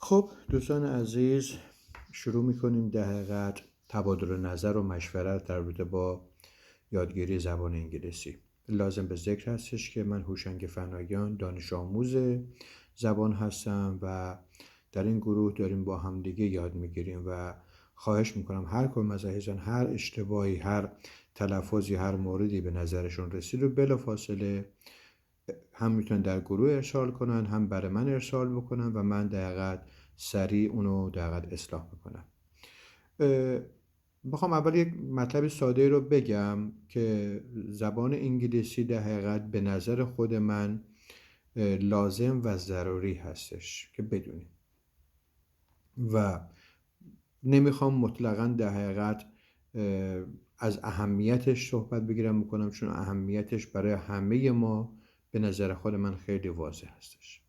خب دوستان عزیز، شروع میکنیم در حقیقت تبادل نظر و مشورت در رابطه با یادگیری زبان انگلیسی. لازم به ذکر هستش که من هوشنگ فنایان دانش آموز زبان هستم و در این گروه داریم با همدیگه یاد میگیریم و خواهش میکنم هر کدوم از عزیزان هر اشتباهی، هر تلفظی، هر موردی به نظرشون رسید رو بلافاصله هم میتونن در گروه ارسال کنن، هم برای من ارسال بکنن و من در حقیقت سریع اونو در حقیقت اصلاح میکنم. بخوام اول یک مطلب ساده رو بگم که زبان انگلیسی در حقیقت به نظر خود من لازم و ضروری هستش که بدونیم و نمیخوام مطلقاً در حقیقت از اهمیتش صحبت بگیرم میکنم، چون اهمیتش برای همه ما به نظر خود من خیلی واضح هستش.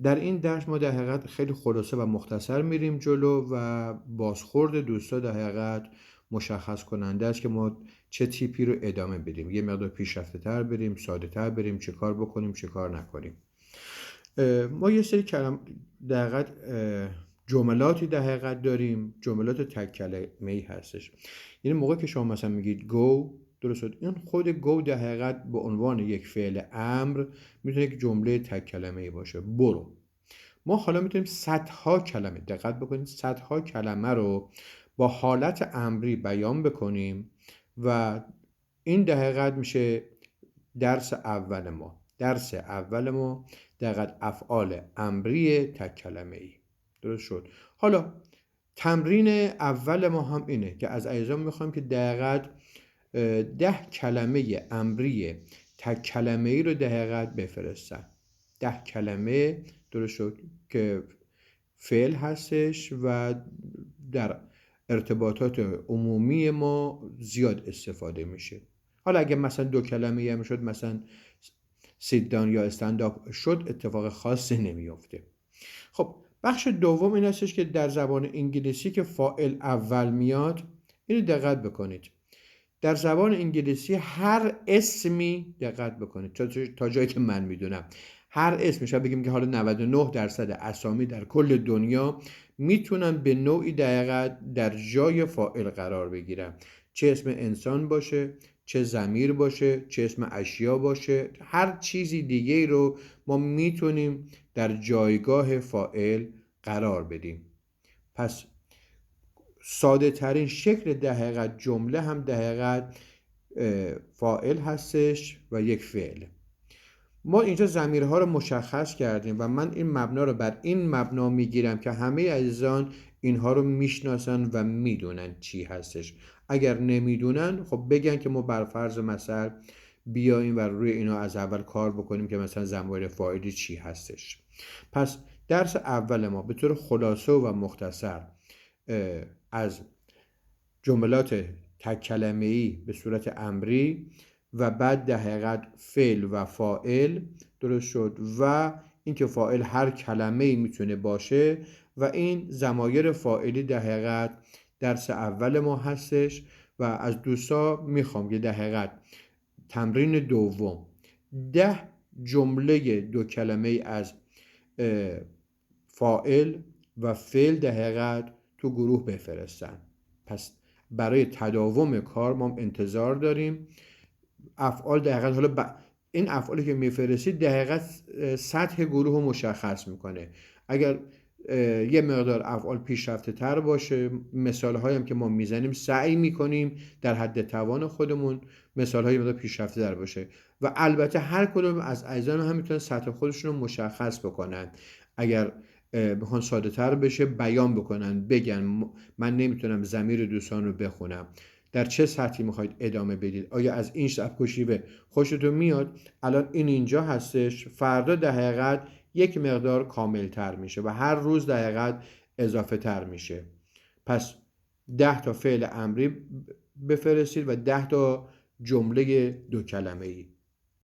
در این درس ما در حقیقت خیلی خلاصه و مختصر میریم جلو و بازخورد دوستا در حقیقت مشخص کننده است که ما چه تیپی رو ادامه بدیم، یه مقدار پیشرفته تر بریم، ساده تر بریم، چه کار بکنیم چه کار نکنیم. ما یه سری در حقیقت جملاتی در حقیقت داریم، جملات تک کلمه‌ای هستش. یعنی موقع که شما مثلا میگید go، درست، این خود go در حقیقت به عنوان یک فعل امر میتونه یک جمله تک کلمه‌ای باشه. برو. ما حالا میتونیم صدها کلمه، دقت بکنید، صدها کلمه رو با حالت امری بیان بکنیم و این در حقیقت میشه درس اول ما. درس اول ما در حقیقت افعال امری تک کلمه‌ای. درست شد. حالا تمرین اول ما هم اینه که از عزیزان میخوایم که در حقیقت 10 کلمه امری تک کلمه‌ای رو در حقیقت بفرستن. 10 کلمه، درست شد، که فعل هستش و در ارتباطات عمومی ما زیاد استفاده میشه. حالا اگه مثلا 2 کلمه هم شد، مثلا sit down یا stand up شد، اتفاق خاصی نمیفته. خب بخش دوم این هستش که در زبان انگلیسی که فاعل اول میاد، اینو دقت بکنید. در زبان انگلیسی هر اسمی، دقت بکنید تا جایی که من میدونم، هر اسمی، شاید بگیم که حالا 99% اسامی در کل دنیا میتونن به نوعی دقیقت در جای فاعل قرار بگیرن، چه اسم انسان باشه، چه ضمیر باشه، چه اسم اشیا باشه، هر چیزی دیگه رو ما میتونیم در جایگاه فاعل قرار بدیم. پس ساده ترین شکل در حقیقت جمله هم در حقیقت فاعل هستش و یک فعل. ما اینجا ضمیرها رو مشخص کردیم و من این مبنا رو بر این مبنا میگیرم که همه عزیزان اینها رو میشناسن و میدونن چی هستش. اگر نمیدونن خب بگن که ما بر فرض مثل بیاییم و روی اینا از اول کار بکنیم که مثلا ضمیر فاعلی چی هستش. پس درس اول ما به طور خلاصه و مختصر از جملات تک کلمه‌ای به صورت امری و بعد در حقیقت فعل و فاعل، درست شد، و اینکه فاعل هر کلمه‌ای میتونه باشه و این ضمایر فاعلی در حقیقت درس اول ما هستش و از دوستا میخوام که در حقیقت تمرین دوم 10 جمله 2 کلمه‌ای از فاعل و فعل در حقیقت تو گروه بفرستن. پس برای تداوم کار ما انتظار داریم افعال در حقیقت، حالا این افعالی که میفرستید در حقیقت سطح گروه رو مشخص میکنه. اگر یه مقدار افعال پیشرفته تر باشه، مثال هایی هم که ما میزنیم سعی میکنیم در حد توان خودمون مثال هایی مقدار پیشرفته تر باشه و البته هر کدوم از عزیزان هم میتونن سطح خودشون رو مشخص بکنن. اگر بخوان ساده تر بشه بیان بکنن، بگن من نمیتونم ضمیر دوستان رو بخونم، در چه سطحی میخواید ادامه بدید، آیا از این سبک و شیوه خوشتون میاد؟ الان این اینجا هستش، فردا در حقیقت یک مقدار کامل تر میشه و هر روز در حقیقت اضافه تر میشه. پس 10 تا فعل امری بفرستید و 10 تا جمله 2 کلمه‌ای.